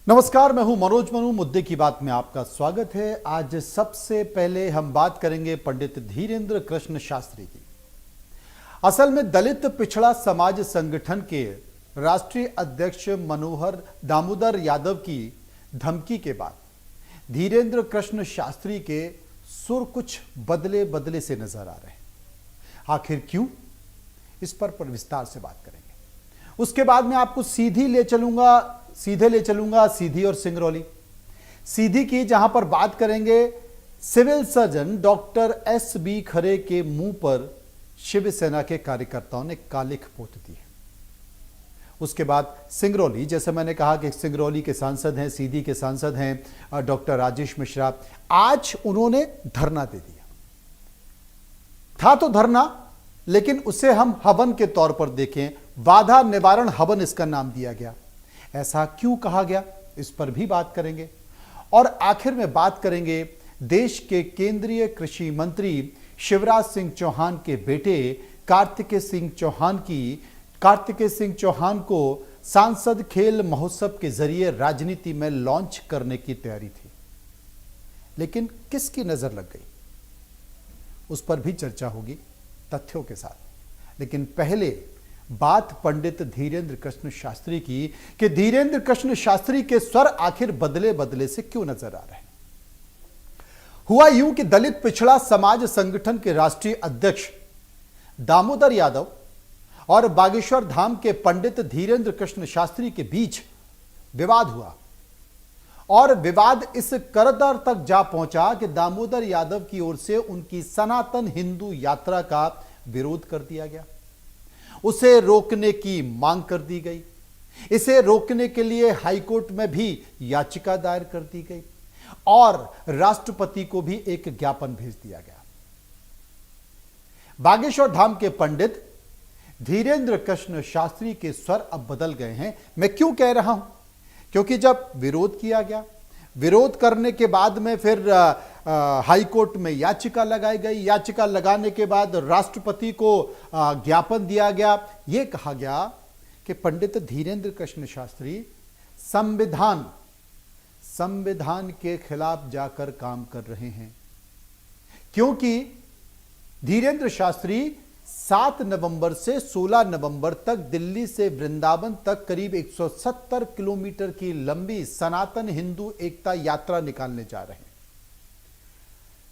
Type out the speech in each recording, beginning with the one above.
नमस्कार, मैं हूं मनोज मनु। मुद्दे की बात में आपका स्वागत है। आज सबसे पहले हम बात करेंगे पंडित धीरेंद्र कृष्ण शास्त्री की। असल में दलित पिछड़ा समाज संगठन के राष्ट्रीय अध्यक्ष मनोहर दामोदर यादव की धमकी के बाद धीरेंद्र कृष्ण शास्त्री के सुर कुछ बदले बदले से नजर आ रहे हैं। आखिर क्यों, इस पर विस्तार से बात करेंगे। उसके बाद मैं आपको सीधे ले चलूंगा सीधी और सिंगरौली। सीधी की जहां पर बात करेंगे सिविल सर्जन डॉक्टर एस.बी. खरे के मुंह पर शिवसेना के कार्यकर्ताओं ने कालिख पोत दी है। उसके बाद सिंगरौली, जैसे मैंने कहा कि सिंगरौली के सांसद हैं, सीधी के सांसद हैं डॉक्टर राजेश मिश्रा। आज उन्होंने धरना दे दिया। था तो धरना, लेकिन उसे हम हवन के तौर पर देखें। बाधा निवारण हवन इसका नाम दिया गया। ऐसा क्यों कहा गया, इस पर भी बात करेंगे। और आखिर में बात करेंगे देश के केंद्रीय कृषि मंत्री शिवराज सिंह चौहान के बेटे कार्तिकेय सिंह चौहान को सांसद खेल महोत्सव के जरिए राजनीति में लॉन्च करने की तैयारी थी, लेकिन किसकी नजर लग गई, उस पर भी चर्चा होगी तथ्यों के साथ। लेकिन पहले बात पंडित धीरेंद्र कृष्ण शास्त्री की कि धीरेंद्र कृष्ण शास्त्री के स्वर आखिर बदले बदले से क्यों नजर आ रहे हैं। हुआ यूं कि दलित पिछड़ा समाज संगठन के राष्ट्रीय अध्यक्ष दामोदर यादव और बागेश्वर धाम के पंडित धीरेंद्र कृष्ण शास्त्री के बीच विवाद हुआ, और विवाद इस कदर तक जा पहुंचा कि दामोदर यादव की ओर से उनकी सनातन हिंदू यात्रा का विरोध कर दिया गया। उसे रोकने की मांग कर दी गई। इसे रोकने के लिए हाईकोर्ट में भी याचिका दायर कर दी गई और राष्ट्रपति को भी एक ज्ञापन भेज दिया गया। बागेश्वर धाम के पंडित धीरेंद्र कृष्ण शास्त्री के स्वर अब बदल गए हैं। मैं क्यों कह रहा हूं, क्योंकि जब विरोध किया गया, विरोध करने के बाद में फिर हाईकोर्ट में याचिका लगाई गई। याचिका लगाने के बाद राष्ट्रपति को ज्ञापन दिया गया। यह कहा गया कि पंडित धीरेंद्र कृष्ण शास्त्री संविधान के खिलाफ जाकर काम कर रहे हैं, क्योंकि धीरेंद्र शास्त्री 7 नवंबर से 16 नवंबर तक दिल्ली से वृंदावन तक करीब 170 किलोमीटर की लंबी सनातन हिंदू एकता यात्रा निकालने जा रहे हैं,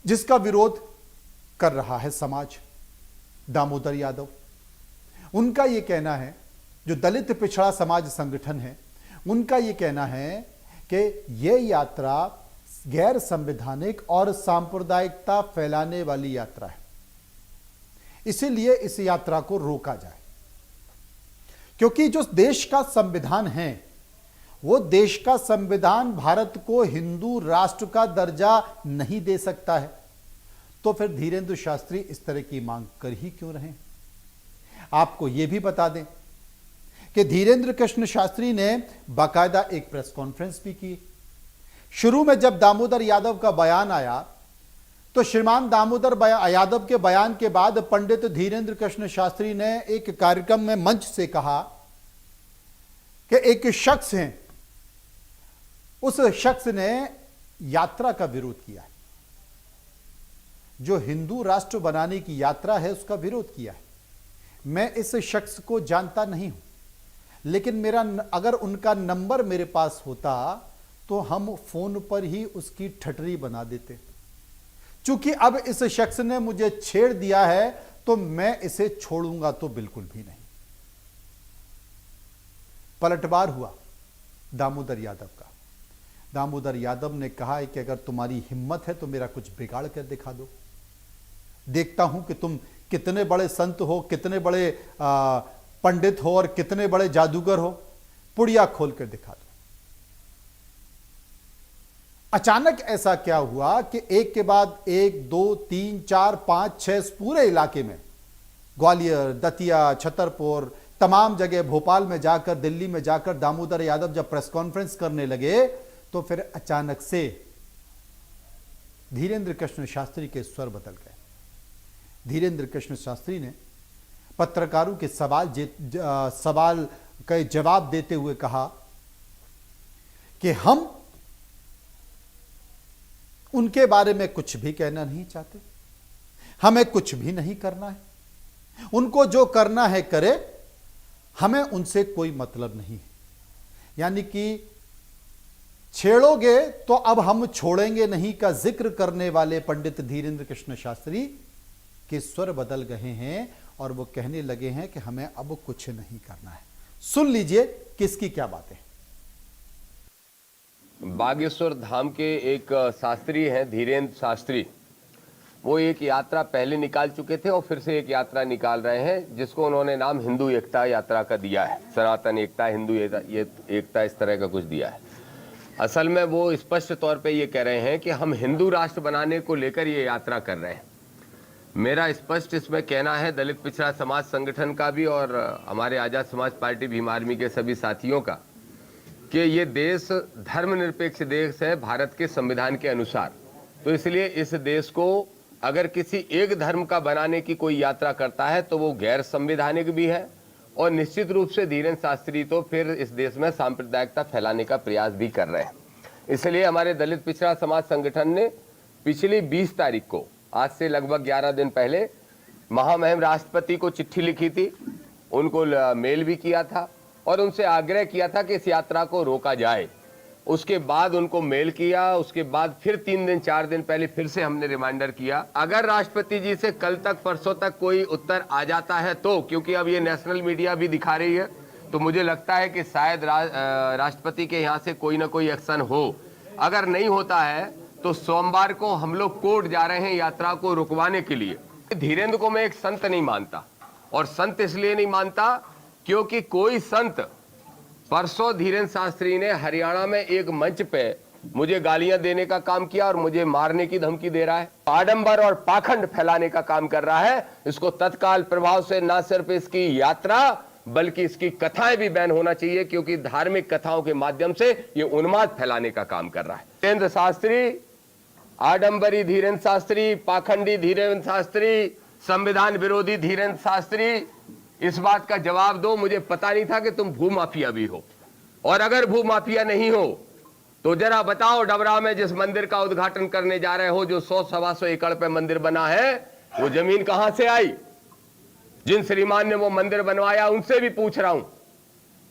जिसका विरोध कर रहा है समाज। दामोदर यादव, उनका यह कहना है, जो दलित पिछड़ा समाज संगठन है, उनका यह कहना है कि यह यात्रा गैर संवैधानिक और सांप्रदायिकता फैलाने वाली यात्रा है, इसीलिए इस यात्रा को रोका जाए। क्योंकि जो देश का संविधान है, वो देश का संविधान भारत को हिंदू राष्ट्र का दर्जा नहीं दे सकता है। तो फिर धीरेंद्र शास्त्री इस तरह की मांग कर ही क्यों रहे। आपको यह भी बता दें कि धीरेंद्र कृष्ण शास्त्री ने बाकायदा एक प्रेस कॉन्फ्रेंस भी की। शुरू में जब दामोदर यादव का बयान आया, तो श्रीमान दामोदर यादव के बयान के बाद पंडित धीरेंद्र कृष्ण शास्त्री ने एक कार्यक्रम में मंच से कहा कि एक शख्स है, उस शख्स ने यात्रा का विरोध किया है, जो हिंदू राष्ट्र बनाने की यात्रा है उसका विरोध किया है। मैं इस शख्स को जानता नहीं हूं, लेकिन मेरा अगर उनका नंबर मेरे पास होता तो हम फोन पर ही उसकी ठटरी बना देते। चूंकि अब इस शख्स ने मुझे छेड़ दिया है, तो मैं इसे छोड़ूंगा तो बिल्कुल भी नहीं। पलटवार हुआ दामोदर यादव का। दामोदर यादव ने कहा है कि अगर तुम्हारी हिम्मत है तो मेरा कुछ बिगाड़ कर दिखा दो, देखता हूं कि तुम कितने बड़े संत हो, कितने बड़े पंडित हो और कितने बड़े जादूगर हो, पुड़िया खोल कर दिखा दो। अचानक ऐसा क्या हुआ कि एक के बाद एक, 2, 3, 4, 5, 6 पूरे इलाके में, ग्वालियर, दतिया, छतरपुर, तमाम जगह, भोपाल में जाकर, दिल्ली में जाकर दामोदर यादव जब प्रेस कॉन्फ्रेंस करने लगे, तो फिर अचानक से धीरेंद्र कृष्ण शास्त्री के स्वर बदल गए। धीरेंद्र कृष्ण शास्त्री ने पत्रकारों के सवाल का जवाब देते हुए कहा कि हम उनके बारे में कुछ भी कहना नहीं चाहते, हमें कुछ भी नहीं करना है, उनको जो करना है करे, हमें उनसे कोई मतलब नहीं है। यानी कि छेड़ोगे तो अब हम छोड़ेंगे नहीं का जिक्र करने वाले पंडित धीरेंद्र कृष्ण शास्त्री के स्वर बदल गए हैं और वो कहने लगे हैं कि हमें अब कुछ नहीं करना है। सुन लीजिए किसकी क्या बातें। बागेश्वर धाम के एक शास्त्री हैं धीरेंद्र शास्त्री, वो एक यात्रा पहले निकाल चुके थे और फिर से एक यात्रा निकाल रहे हैं जिसको उन्होंने नाम हिंदू एकता यात्रा का दिया है। सनातन एकता, हिंदू एकता, इस तरह का कुछ दिया है। असल में वो स्पष्ट तौर पे ये कह रहे हैं कि हम हिंदू राष्ट्र बनाने को लेकर ये यात्रा कर रहे हैं। मेरा स्पष्ट इसमें कहना है, दलित पिछड़ा समाज संगठन का भी और हमारे आज़ाद समाज पार्टी भीम आर्मी के सभी साथियों का, कि ये देश धर्मनिरपेक्ष देश है भारत के संविधान के अनुसार। तो इसलिए इस देश को अगर किसी एक धर्म का बनाने की कोई यात्रा करता है तो वो गैर संवैधानिक भी है, और निश्चित रूप से धीरेंद्र शास्त्री तो फिर इस देश में सांप्रदायिकता फैलाने का प्रयास भी कर रहे हैं। इसलिए हमारे दलित पिछड़ा समाज संगठन ने पिछली 20 तारीख को, आज से लगभग 11 दिन पहले, महामहिम राष्ट्रपति को चिट्ठी लिखी थी, उनको मेल भी किया था और उनसे आग्रह किया था कि इस यात्रा को रोका जाए। उसके बाद उनको मेल किया, उसके बाद फिर 3 दिन 4 दिन पहले फिर से हमने रिमाइंडर किया। अगर राष्ट्रपति जी से कल तक परसों तक कोई उत्तर आ जाता है तो, क्योंकि अब ये नेशनल मीडिया भी दिखा रही है, तो मुझे लगता है कि शायद राष्ट्रपति के यहाँ से कोई ना कोई एक्शन हो। अगर नहीं होता है तो सोमवार को हम लोग कोर्ट जा रहे हैं यात्रा को रुकवाने के लिए। धीरेंद्र को मैं एक संत नहीं मानता, और संत इसलिए नहीं मानता क्योंकि कोई संत, परसों धीरेंद्र शास्त्री ने हरियाणा में एक मंच पे मुझे गालियां देने का काम किया और मुझे मारने की धमकी दे रहा है, आडंबर और पाखंड फैलाने का काम कर रहा है। इसको तत्काल प्रभाव से न सिर्फ इसकी यात्रा बल्कि इसकी कथाएं भी बैन होना चाहिए, क्योंकि धार्मिक कथाओं के माध्यम से ये उन्माद फैलाने का काम कर रहा है। धीरेंद्र शास्त्री, आडंबरी धीरेंद्र शास्त्री, पाखंडी धीरेंद्र शास्त्री, संविधान विरोधी धीरेंद्र शास्त्री, इस बात का जवाब दो। मुझे पता नहीं था कि तुम भूमाफिया भी हो, और अगर भूमाफिया नहीं हो तो जरा बताओ, डबरा में जिस मंदिर का उद्घाटन करने जा रहे हो, जो 100-125 एकड़ पे मंदिर बना है, वो जमीन कहां से आई? जिन श्रीमान ने वो मंदिर बनवाया उनसे भी पूछ रहा हूं,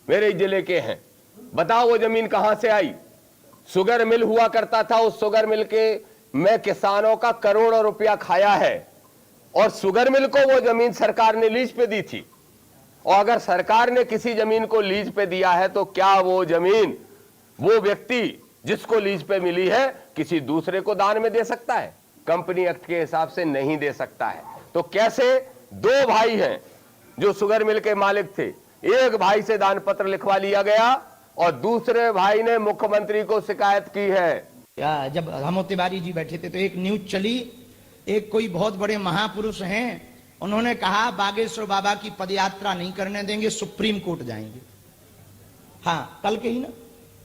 मेरे जिले के हैं, बताओ वो जमीन कहां से आई? शुगर मिल हुआ करता था, उस शुगर मिल के में किसानों का करोड़ों रुपया खाया है, और शुगर मिल को वो जमीन सरकार ने लीज पे दी थी। और अगर सरकार ने किसी जमीन को लीज पे दिया है तो क्या वो जमीन वो व्यक्ति जिसको लीज पे मिली है किसी दूसरे को दान में दे सकता है? कंपनी एक्ट के हिसाब से नहीं दे सकता है। तो कैसे 2 भाई हैं जो शुगर मिल के मालिक थे, एक भाई से दान पत्र लिखवा लिया गया और दूसरे भाई ने मुख्यमंत्री को शिकायत की है। जब हम तिवारी जी बैठे थे तो एक न्यूज चली, एक कोई बहुत बड़े महापुरुष हैं, उन्होंने कहा बागेश्वर बाबा की पदयात्रा नहीं करने देंगे, सुप्रीम कोर्ट जाएंगे। हाँ, कल के ही ना,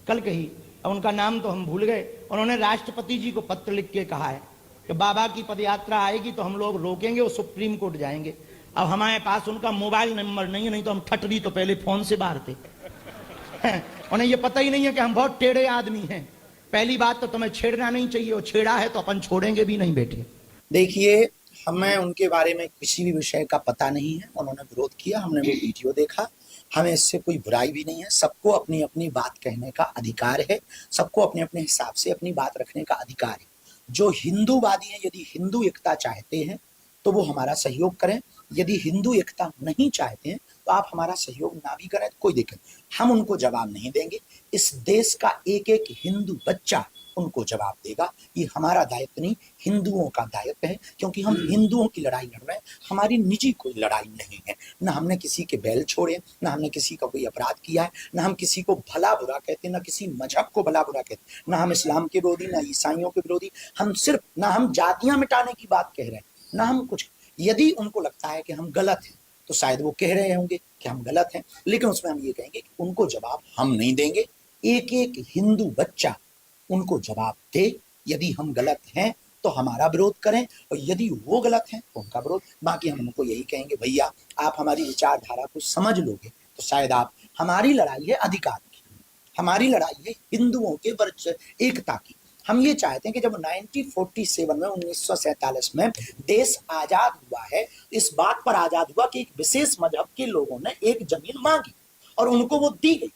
कल के ही, अब उनका नाम तो हम भूल गए। उन्होंने राष्ट्रपति जी को पत्र लिख के कहा है कि बाबा की पदयात्रा आएगी तो हम लोग रोकेंगे और सुप्रीम कोर्ट जाएंगे। अब हमारे पास उनका मोबाइल नंबर नहीं है, नहीं तो हम ठटरी तो पहले फोन से मारते। उन्हें ये पता ही नहीं है कि हम बहुत टेढ़े आदमी हैं। पहली बात तो तुम्हें छेड़ना नहीं चाहिए, और छेड़ा है तो अपन छोड़ेंगे भी नहीं बेटे। देखिए, हमें उनके बारे में किसी भी विषय का पता नहीं है। उन्होंने विरोध किया, हमने वो वीडियो देखा, हमें इससे कोई बुराई भी नहीं है। सबको अपनी अपनी बात कहने का अधिकार है, सबको अपने अपने हिसाब से अपनी बात रखने का अधिकार है। जो हिंदूवादी हैं, यदि हिंदू एकता चाहते हैं तो वो हमारा सहयोग करें, यदि हिंदू एकता नहीं चाहते हैं तो आप हमारा सहयोग ना भी करें, कोई दिक्कत, हम उनको जवाब नहीं देंगे। इस देश का एक एक हिंदू बच्चा उनको जवाब देगा। ये हमारा दायित्व नहीं, हिंदुओं का दायित्व है, क्योंकि हम हिंदुओं की लड़ाई लड़ रहे हैं, हमारी निजी कोई लड़ाई नहीं है। ना हमने किसी के बैल छोड़े, ना हमने किसी का कोई अपराध किया है, ना हम किसी को भला बुरा कहते, ना किसी मजहब को भला बुरा कहते, ना हम इस्लाम के विरोधी, ना ईसाइयों के विरोधी, हम सिर्फ, ना हम जातियां मिटाने की बात कह रहे हैं, ना हम कुछ। यदि उनको लगता है कि हम गलत हैं तो शायद वो कह रहे होंगे कि हम गलत हैं, लेकिन उसमें हम ये कहेंगे कि उनको जवाब हम नहीं देंगे। एक एक हिंदू बच्चा उनको जवाब दे। यदि हम गलत हैं तो हमारा विरोध करें, और यदि वो गलत हैं तो उनका विरोध। बाकी हम उनको यही कहेंगे, भैया आप हमारी विचारधारा को समझ लोगे तो शायद आप, हमारी लड़ाई है अधिकार की, हमारी लड़ाई है हिंदुओं के वर्च एकता की। हम ये चाहते हैं कि जब 1947 में 1947 में देश आजाद हुआ है, इस बात पर आजाद हुआ कि एक विशेष मजहब के लोगों ने एक जमीन मांगी और उनको वो दी गई,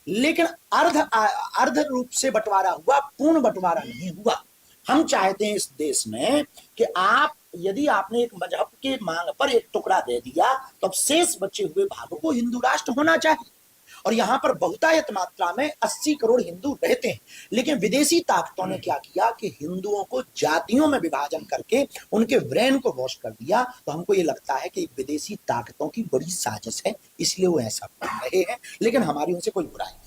लेकिन अर्ध रूप से बंटवारा हुआ, पूर्ण बंटवारा नहीं हुआ। हम चाहते हैं इस देश में कि आप यदि आपने एक मजहब के मांग पर एक टुकड़ा दे दिया तो अब शेष बचे हुए भागों को हिंदू राष्ट्र होना चाहिए। और यहां पर बहुतायत मात्रा में 80 करोड़ हिंदू रहते हैं, लेकिन विदेशी ताकतों ने क्या किया कि हिंदुओं को जातियों में विभाजन करके उनके ब्रेन को वॉश कर दिया। तो हमको ये लगता है कि विदेशी ताकतों की बड़ी साजिश है, इसलिए वो ऐसा कर रहे हैं, लेकिन हमारी उनसे कोई बुराई नहीं।